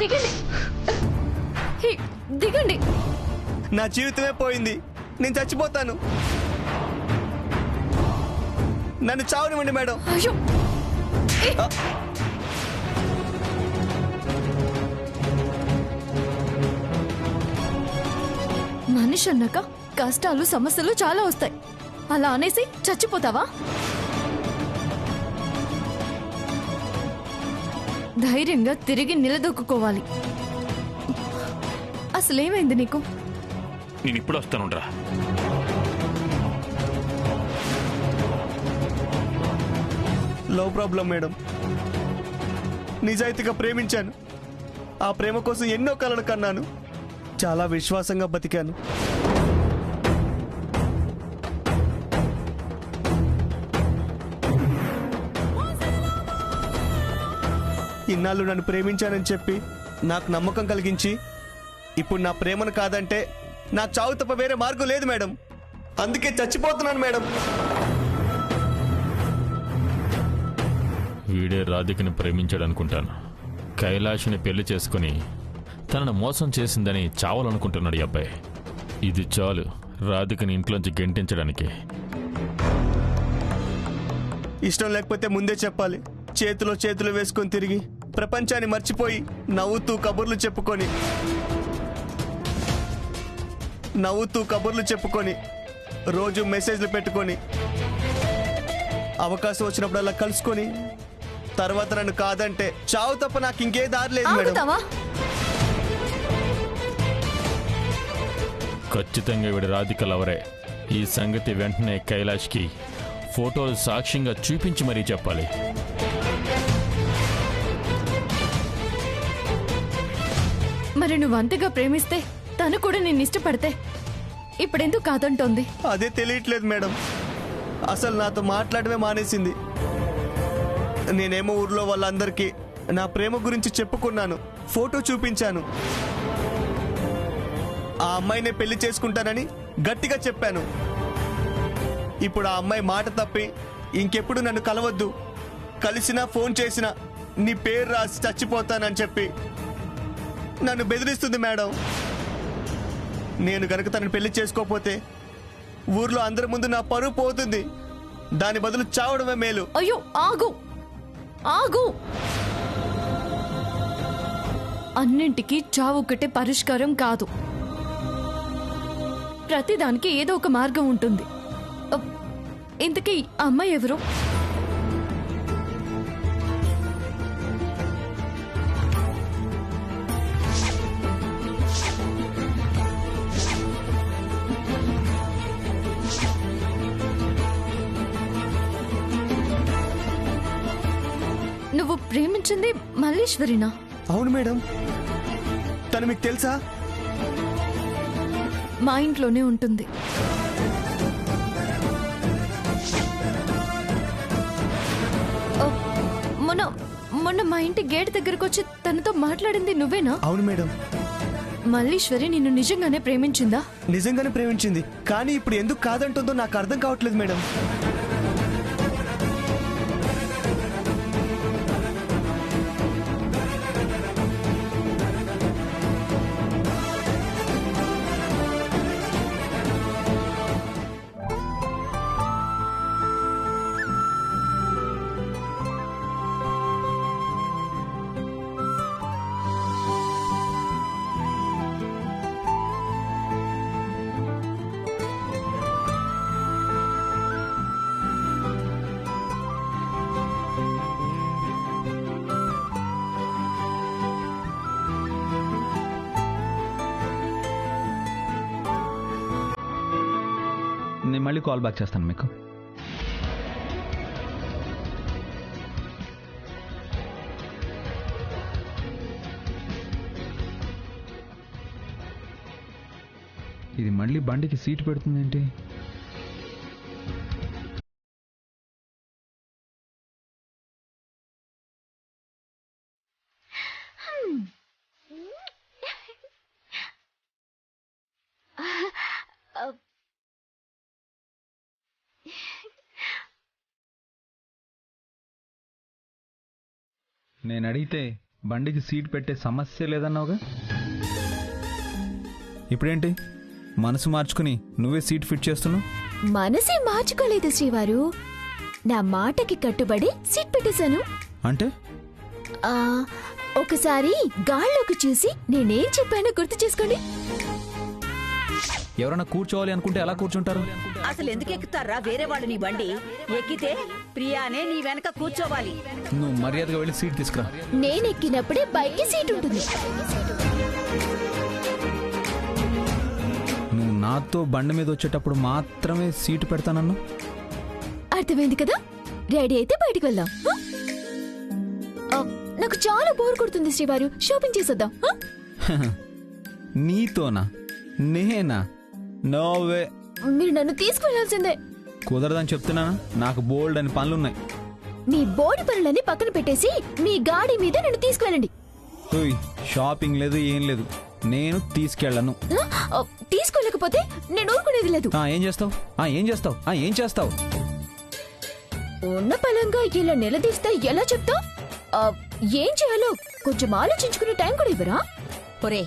దిగండి. హే, దిగండి. నా జీవితమే పోయింది. నేను చచ్చిపోతాను. నన్ను చావనివ్వండి మేడం. అయ్యో, మనిషి అన్నాక కష్టాలు సమస్యలు చాలా వస్తాయి. అలా అనేసి చచ్చిపోతావా? ధైర్యంగా తిరిగి నిలదొక్కుకోవాలి. అసలేమైంది నీకు? నేను ఇప్పుడు వస్తానుండ్రా. Love problem madam. నిజాయితీగా ప్రేమించాను. ఆ ప్రేమ కోసం ఎన్నో కలలు కన్నాను. చాలా విశ్వాసంగా బతికాను. ఇన్నాళ్ళు నన్ను ప్రేమించానని చెప్పి నాకు నమ్మకం కలిగించి ఇప్పుడు నా ప్రేమను కాదంటే నాకు చావు తప్ప వేరే మార్గం లేదు మేడం. అందుకే చచ్చిపోతున్నాను మేడం. వీడే రాధికని ప్రేమించాడనుకుంటాను. కైలాష్ని పెళ్లి చేసుకుని తనను మోసం చేసిందని చావాలనుకుంటున్నాడు ఈ అబ్బాయి. ఇది చాలు రాధికని ఇంట్లోంచి గెంటించడానికి. ఇష్టం లేకపోతే ముందే చెప్పాలి. చేతులు వేసుకొని తిరిగి ప్రపంచాన్ని మర్చిపోయి నవ్వుతూ కబుర్లు చెప్పుకొని రోజు మెసేజ్లు పెట్టుకొని అవకాశం వచ్చినప్పుడల్లా కలుసుకొని తర్వాత నన్ను కాదంటే చావు తప్ప నాకు ఇంకే దారి లేదు మేడం. ఖచ్చితంగా వీడి రాధిక లవరే. ఈ సంగతి వెంటనే కైలాష్కి ఫోటోలు సాక్ష్యంగా చూపించి మరీ చెప్పాలి. మరి నువ్వు అంతగా ప్రేమిస్తే తను కూడా నిన్ను ఇష్టపడితే ఇప్పుడెందుకు కాదంటోంది? అదే తెలియట్లేదు మేడం. అసలు నాతో మాట్లాడమే మానేసింది. నేనేమో ఊర్లో వాళ్ళందరికీ నా ప్రేమ గురించి చెప్పుకున్నాను, ఫోటో చూపించాను. ఆ అమ్మాయినే పెళ్లి చేసుకుంటానని గట్టిగా చెప్పాను. ఇప్పుడు ఆ అమ్మాయి మాట తప్పి ఇంకెప్పుడు నన్ను కలవద్దు, కలిసినా ఫోన్ చేసినా నీ పేరు రాసి చచ్చిపోతానని చెప్పి నన్ను బెదిరిస్తుంది మేడం. నేను గనక తనని పెళ్లి చేసుకోకపోతే ఊర్లో అందరి ముందు నా పరువు పోతుంది. దాని బదులు చావడమే మేలు. అయ్యో, ఆగు ఆగు. అన్నింటికీ చావు ఒకటే పరిష్కారం కాదు. ప్రతిదానికి ఏదో ఒక మార్గం ఉంటుంది. ఇంతకీ అమ్మాయి ఎవరు? నువ్వు ప్రేమించింది మల్లీశ్వరినా? అవును మేడం. తను మీకు తెలుసా? మా ఇంట్లోనే ఉంటుంది. మొన్న మా ఇంటి గేట్ దగ్గరకు వచ్చి తనతో మాట్లాడింది నువ్వేనా? అవును మేడం. మల్లీశ్వరి నిన్ను నిజంగానే ప్రేమించిందా? నిజంగానే ప్రేమించింది. కానీ ఇప్పుడు ఎందుకు కాదంటుందో నాకు అర్థం కావట్లేదు మేడం. నేను మళ్ళీ కాల్ బ్యాక్ చేస్తాను మీకు. ఇది మళ్ళీ బండికి సీట్ పెడుతుంది ఏంటి? నేను అడిగితే బండికి సీట్ పెట్టే సమస్య లేదన్నావుగా. ఇప్పుడేంటి మనసు మార్చుకుని నువ్వే సీట్ ఫిట్ చేస్తున్నావు? మనసే మార్చుకోలేదు శ్రీవారు, నా మాటకి కట్టుబడి సీట్ పెట్టేశాను. అంటే ఆ, ఒకసారి గాల్లోకి చూసి నేనేం చెప్పానో గుర్తు చేసుకోండి. ఎవరైనా కూర్చోవాలి అనుకుంటే ఎలా కూర్చుంటారు? అసలు ఎందుకు ఎక్కుతారా వేరే వాళ్ళు నీ బండి? ఎక్కితే ప్రియానే నీ వెనక కూర్చోవాలి. నువ్వు మర్యాదగా వెళ్ళి సీట్ తీసుకురా. నేనెక్కినప్పుడే బైక్కి సీట్ ఉంటుంది. నువ్వు నాతో బండి మీద వచ్చేటప్పుడు మాత్రమే సీటు పెడతానన్ను. అర్థమైంది కదా? రెడీ అయితే బయటికి వెళ్దాం. హ? ఆ, నాకు చాలా బోర్ కొడుతుంది శ్రీవారు, షాపింగ్ చేసేద్దాం. హ? నీతోనా? నేనా? నోవే. మీరు నన్ను తీసుకువెళ్లాల్సిందే. కుదరదని చెప్తున్నానా? నాకు బోల్డ్ అని పనులున్నాయి. మీ బోడి పనులన్నీ పక్కన పెట్టేసి మీ గాడి మీద నన్ను తీసుకువెళ్ళండి. ఓయ్, షాపింగ్ లేదు ఏం లేదు, నేను తీసుకెళ్ళను. ఆ, తీసుకెళ్ళకపోతే నేను ఊరుకునేది లేదు. ఏం చేస్తావు? ఏం చేస్తావు? ఉన్న పలంగా ఇలా నిలదీస్తే ఎలా చెప్తా? ఏం చేయాలో కొంచెం ఆలోచించుకునే టైం కూడా ఇవ్వరా? ఒరే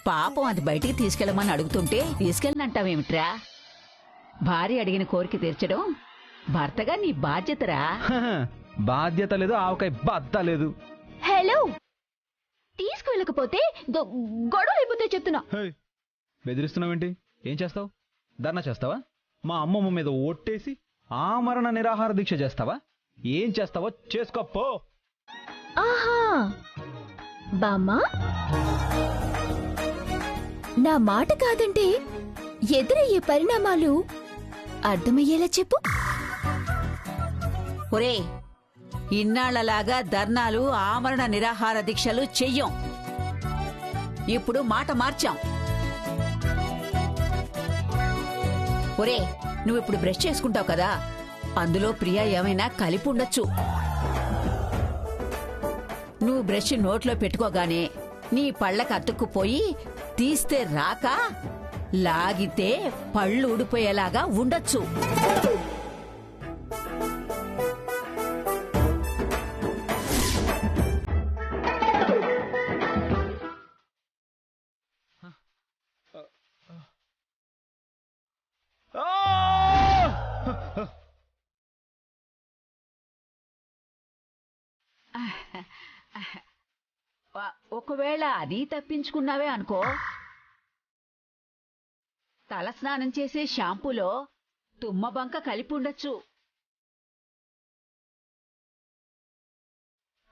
పాపం, అది బయటికి తీసుకెళ్ళమని అడుగుతుంటే తీసుకెళ్ళనంటావేమిట్రా? భార్య అడిగిన కోరిక తీర్చడం భర్తగా నీ బాధ్యతరా. బాధ్యత లేదు, ఆవకాయ బద్ద లేదు. హలో, తీసుకువెళ్ళకపోతే గొడవ అయిపోతే చెప్తున్నా. బెదిరిస్తున్నావేంటి? ఏం చేస్తావు? ధర్నా చేస్తావా? మా అమ్మమ్మ మీద ఓట్టేసి ఆమరణ నిరాహార దీక్ష చేస్తావా? ఏం చేస్తావో చేసుకోపో. ఆహా, బామ్మా, నా మాట కాదంటే ఎదురయ్యే పరిణామాలు అర్థమయ్యేలా చెప్పు. ఒరే, ఇన్నాళ్లలాగా ధర్నాలు, ఆమరణ నిరాహార దీక్షలు చెయ్యం. ఇప్పుడు మాట మార్చాం. ఒరే, నువ్విప్పుడు బ్రష్ చేసుకుంటావు కదా, అందులో ప్రియా ఏమైనా కలిపి ఉండొచ్చు. నువ్వు బ్రష్ నోట్లో పెట్టుకోగానే నీ పళ్ళకు అతుక్కుపోయి తీస్తే రాక, లాగితే పళ్ళు ఊడిపోయేలాగా ఉండొచ్చు. ఒకవేళ అది తప్పించుకున్నావే అనుకో, తలస్నానం చేసే షాంపూలో తుమ్మబంక కలిపి ఉండొచ్చు.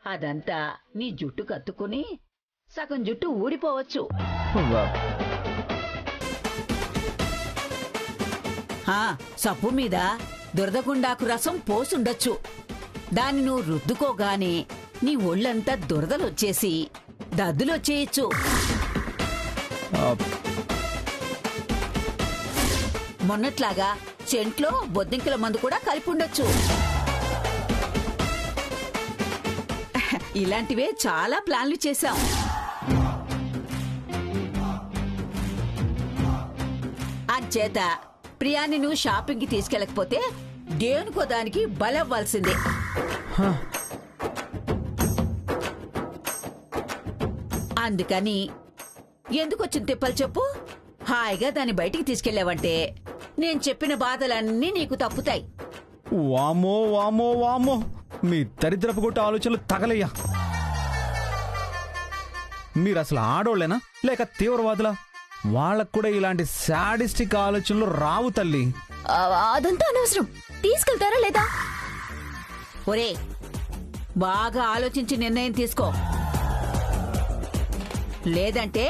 అదంతా నీ జుట్టు కత్తుకుని సగం జుట్టు ఊడిపోవచ్చు. సబ్బు మీద దురదగుండాకు రసం పోసుండొచ్చు. దాన్ని నువ్వు రుద్దుకోగానే నీ ఒళ్ళంతా దురదలొచ్చేసి దద్దులొచ్చేయచ్చు. మొన్నట్లాగా చెంట్లో బొద్దింకల మందు కూడా కలిపి ఉండొచ్చు. ఇలాంటివే చాలా ప్లాన్లు చేశాం. అంచేత ప్రియాని నువ్వు షాపింగ్కి తీసుకెళ్ళకపోతే దేనికో దానికి బలవ్వాల్సిందే. అందుకని ఎందుకొచ్చిన తిప్పలు చెప్పు. హాయిగా దాన్ని బయటికి తీసుకెళ్లావంటే నేను చెప్పిన బాధలన్నీ నీకు తప్పుతాయి. వామో వామో వామో, మీ దరిద్రపు కొట్టే ఆలోచనలు తగలయ్యా. మీరు అసలు ఆడోళ్ళేనా లేక తీవ్రవాదులా? వాళ్ళకు కూడా ఇలాంటి సాడిస్టిక్ ఆలోచనలు రావు తల్లి. అదంతా అనవసరం. తీసుకెళ్తారా లేదా? ఒరే, బాగా ఆలోచించి నిర్ణయం తీసుకో, లేదంటే